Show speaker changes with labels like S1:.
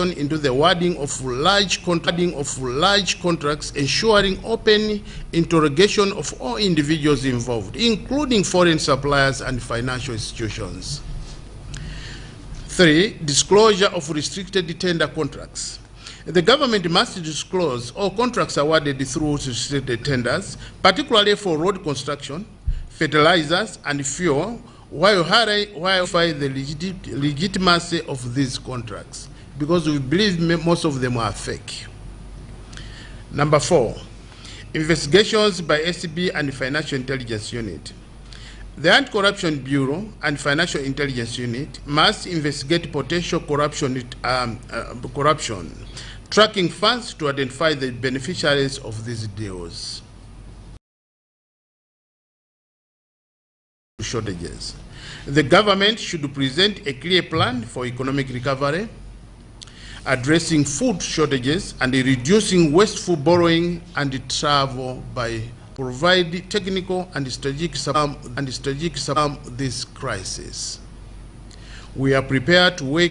S1: into the wording of large contracts, ensuring open interrogation of all individuals involved, including foreign suppliers and financial institutions. 3. Disclosure of restricted tender contracts. The government must disclose all contracts awarded through restricted tenders, particularly for road construction, fertilizers, and fuel, while verifying the legitimacy of these contracts, because we believe most of them are fake. Number 4, investigations by SCB and Financial Intelligence Unit. The Anti-Corruption Bureau and Financial Intelligence Unit must investigate potential corruption, tracking funds to identify the beneficiaries of these deals. Shortages. The government should present a clear plan for economic recovery, addressing food shortages and reducing wasteful borrowing and travel by providing technical and strategic support this crisis. We are prepared to work